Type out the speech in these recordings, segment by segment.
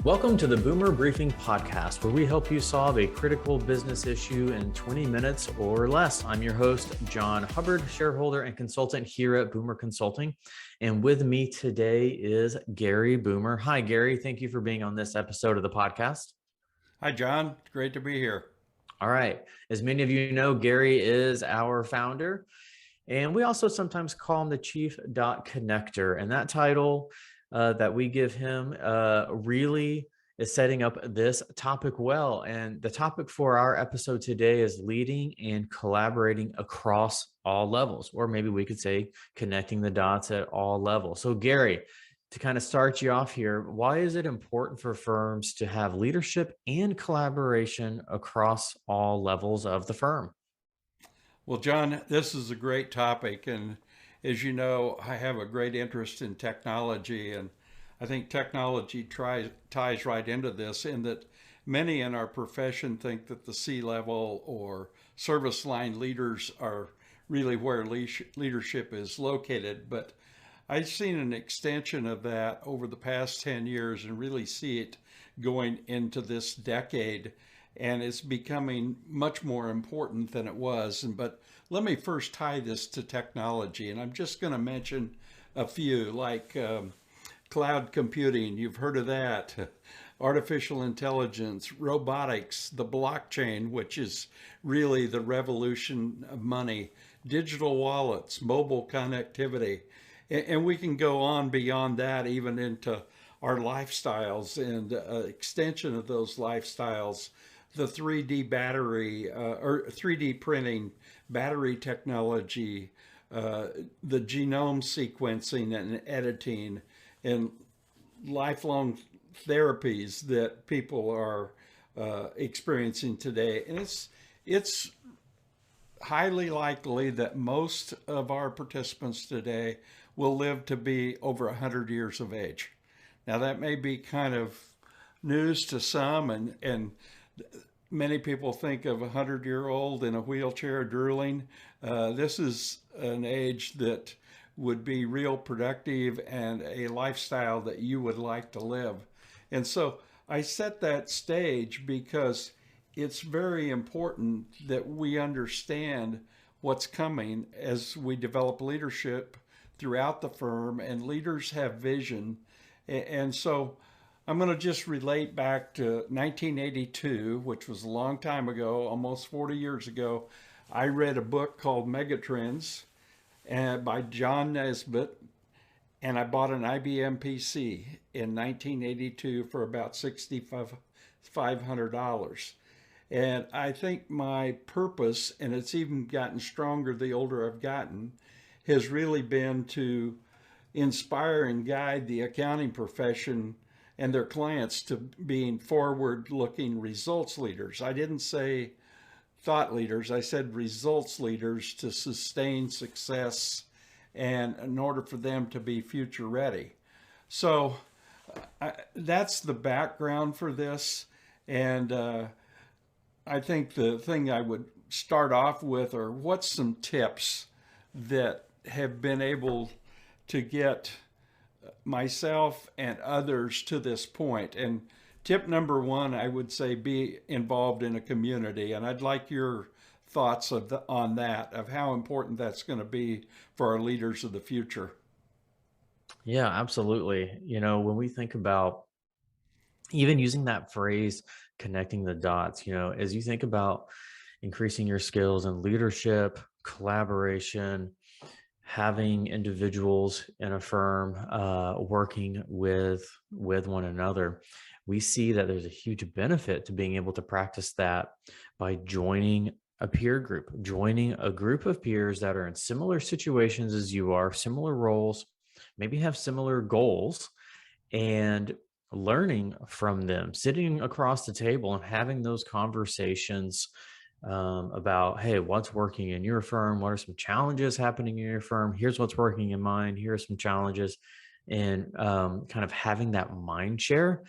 Welcome to the Boomer Briefing Podcast, where we help you solve a critical business issue in 20 minutes or less. I'm your host, Jon Hubbard, shareholder and consultant here at Boomer Consulting. And with me today is Gary Boomer. Hi, Gary. Thank you for being on this episode of the podcast. Hi, John. Great to be here. All right. As many of you know, Gary is our founder, and we also sometimes call him the Chief Connector. And that title that we give him really is setting up this topic well. And the topic for our episode today is leading and collaborating across all levels, or maybe we could say connecting the dots at all levels. So Gary, to kind of start you off here, why is it important for firms to have leadership and collaboration across all levels of the firm? Well, John, this is a great topic. And as you know, I have a great interest in technology. And I think technology ties right into this, in that many in our profession think that the C-level or service line leaders are really where leadership is located. But I've seen an extension of that over the past 10 years and really see it going into this decade. And it's becoming much more important than it was. But let me first tie this to technology. And I'm just going to mention a few, like cloud computing. You've heard of that. Artificial intelligence, robotics, the blockchain, which is really the revolution of money, digital wallets, mobile connectivity. And we can go on beyond that, even into our lifestyles and extension of those lifestyles. The 3D battery or 3D printing, battery technology, the genome sequencing and editing, and lifelong therapies that people are experiencing today. And it's highly likely that most of our participants today will live to be over 100 years of age. Now, that may be kind of news to some, and many people think of a 100-year-old in a wheelchair drooling. This is an age that would be real productive and a lifestyle that you would like to live. And so I set that stage because it's very important that we understand what's coming as we develop leadership throughout the firm, and leaders have vision. And so I'm going to just relate back to 1982, which was a long time ago, almost 40 years ago. I read a book called Megatrends by John Nesbitt, and I bought an IBM PC in 1982 for about $6,500. And I think my purpose, and it's even gotten stronger the older I've gotten, has really been to inspire and guide the accounting profession and their clients to being forward-looking results leaders. I didn't say thought leaders, I said results leaders, to sustain success and in order for them to be future ready. So that's the background for this. And I think the thing I would start off with are what's some tips that have been able to get myself and others to this point. And tip number one, I would say, be involved in a community. And I'd like your thoughts on that, of how important that's going to be for our leaders of the future. Yeah, absolutely. You know, when we think about even using that phrase, connecting the dots, as you think about increasing your skills in leadership, collaboration, having individuals in a firm working with one another, we see that there's a huge benefit to being able to practice that by joining a peer group, joining a group of peers that are in similar situations as you are, similar roles, maybe have similar goals, and learning from them, sitting across the table and having those conversations about, hey, what's working in your firm? What are some challenges happening in your firm? Here's what's working in mine. Here are some challenges. And kind of having that mind share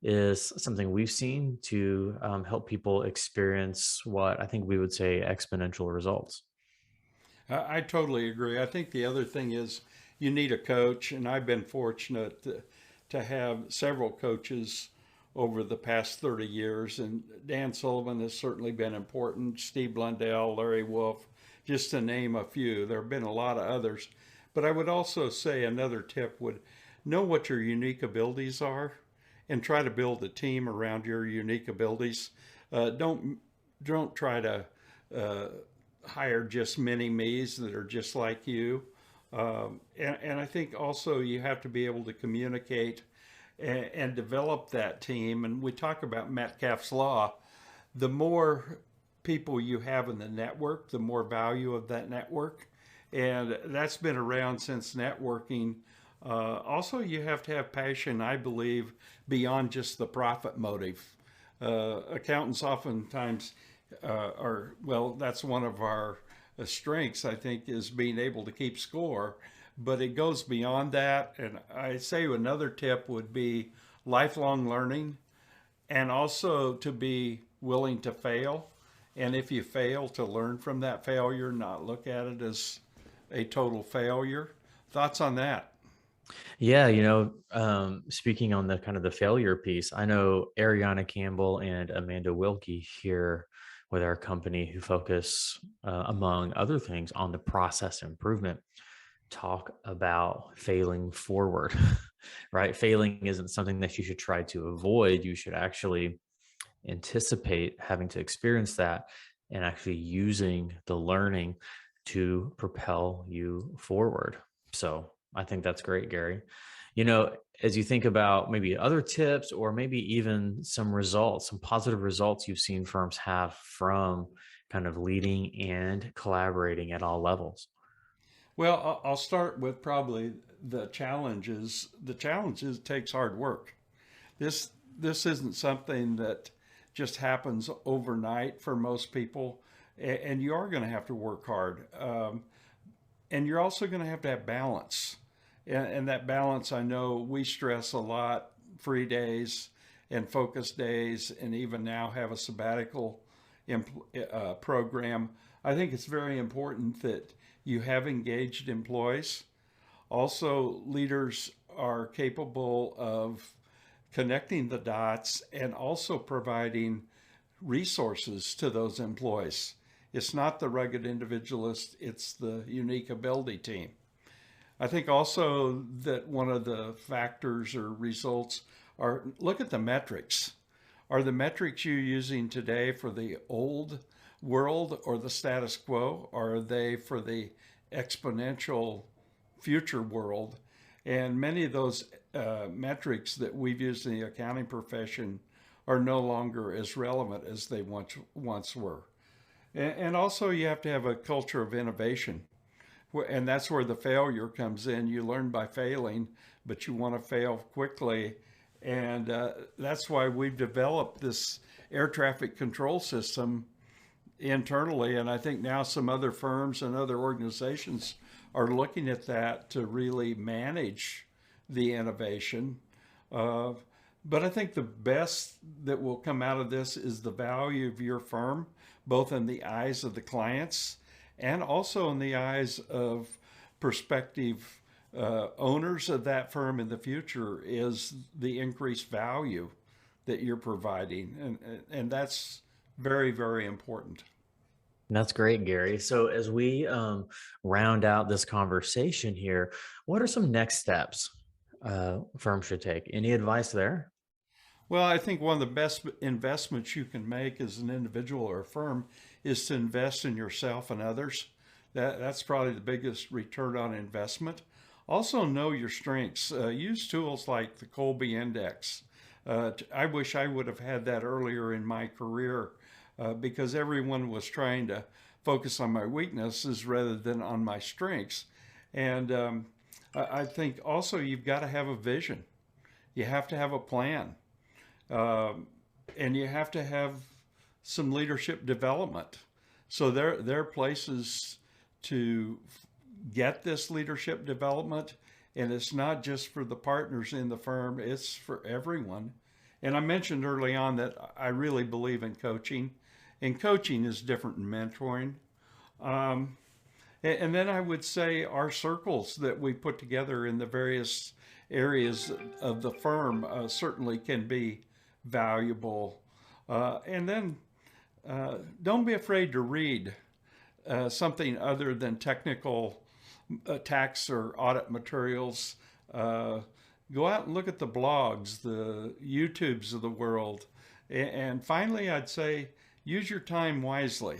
is something we've seen to help people experience what I think we would say exponential results. I totally agree. I think the other thing is you need a coach, and I've been fortunate to have several coaches over the past 30 years. And Dan Sullivan has certainly been important, Steve Blundell, Larry Wolf, just to name a few. There have been a lot of others. But I would also say another tip would know what your unique abilities are and try to build a team around your unique abilities. Don't try to uh, hire just mini me's that are just like you. And I think also you have to be able to communicate and develop that team. And we talk about Metcalfe's law. The more people you have in the network, the more value of that network. And that's been around since networking. Also, you have to have passion, I believe, beyond just the profit motive. Accountants oftentimes are, well, that's one of our strengths, I think, is being able to keep score. But it goes beyond that. And I say another tip would be lifelong learning and also to be willing to fail. And if you fail, to learn from that failure, not look at it as a total failure. Thoughts on that? Yeah, speaking on the kind of the failure piece, I know Ariana Campbell and Amanda Wilkie here with our company who focus, among other things, on the process improvement, talk about failing forward, right? Failing isn't something that you should try to avoid. You should actually anticipate having to experience that and actually using the learning to propel you forward. So I think that's great, Gary. You know, as you think about maybe other tips or maybe even some results, some positive results you've seen firms have from kind of leading and collaborating at all levels. Well, I'll start with probably the challenges. The challenges takes hard work. This this isn't something that just happens overnight for most people, and you are going to have to work hard. And you're also going to have balance. And that balance, I know we stress a lot, free days and focus days, and even now have a sabbatical program. I think it's very important that you have engaged employees. Also, leaders are capable of connecting the dots and also providing resources to those employees. It's not the rugged individualist, it's the unique ability team. I think also that one of the factors or results are look at the metrics. Are the metrics you're using today for the old world or the status quo? Or are they for the exponential future world? And many of those metrics that we've used in the accounting profession are no longer as relevant as they once were. And also, you have to have a culture of innovation. And that's where the failure comes in. You learn by failing, but you want to fail quickly. And that's why we've developed this air traffic control system internally. And I think now some other firms and other organizations are looking at that to really manage the innovation. Uh, but I think the best that will come out of this is the value of your firm, both in the eyes of the clients and also in the eyes of prospective owners of that firm in the future, is the increased value that you're providing. And that's very, very important. That's great, Gary. So, as we round out this conversation here, what are some next steps firms should take? Any advice there? Well, I think one of the best investments you can make as an individual or a firm is to invest in yourself and others. That's probably the biggest return on investment. Also, know your strengths. Use tools like the Kolbe Index. I wish I would have had that earlier in my career because everyone was trying to focus on my weaknesses rather than on my strengths. And I think also you've got to have a vision. You have to have a plan. Um, and you have to have some leadership development. So there are places to get this leadership development, and it's not just for the partners in the firm, it's for everyone. And I mentioned early on that I really believe in coaching, and coaching is different than mentoring. Um, and then I would say our circles that we put together in the various areas of the firm certainly can be valuable. And then don't be afraid to read something other than technical tax or audit materials. Go out and look at the blogs, the YouTubes of the world. And finally, I'd say use your time wisely.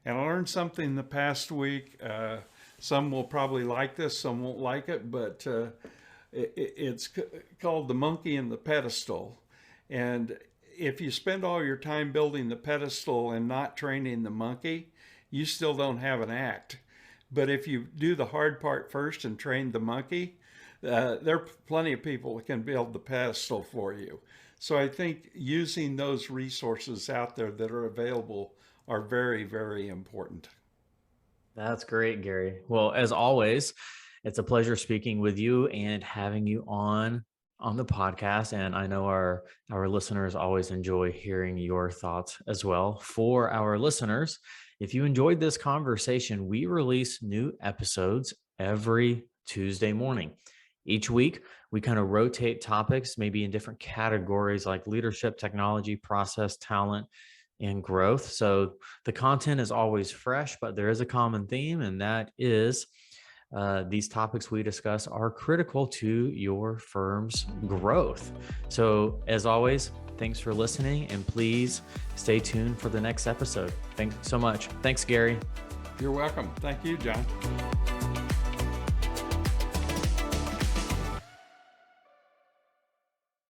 And I learned something the past week. Some will probably like this, some won't like it, but it's called the monkey and the pedestal. And if you spend all your time building the pedestal and not training the monkey, you still don't have an act. But if you do the hard part first and train the monkey, there are plenty of people that can build the pedestal for you. So I think using those resources out there that are available are very, very important. That's great, Gary. Well, as always, it's a pleasure speaking with you and having you on the podcast. And I know our listeners always enjoy hearing your thoughts as well. For our listeners, if you enjoyed this conversation, we release new episodes every Tuesday morning. Each week, we kind of rotate topics, maybe in different categories like leadership, technology, process, talent, and growth. So the content is always fresh, but there is a common theme, and that is these topics we discuss are critical to your firm's growth. So, as always, thanks for listening, and please stay tuned for the next episode. Thanks so much. Thanks, Gary. You're welcome. Thank you, John.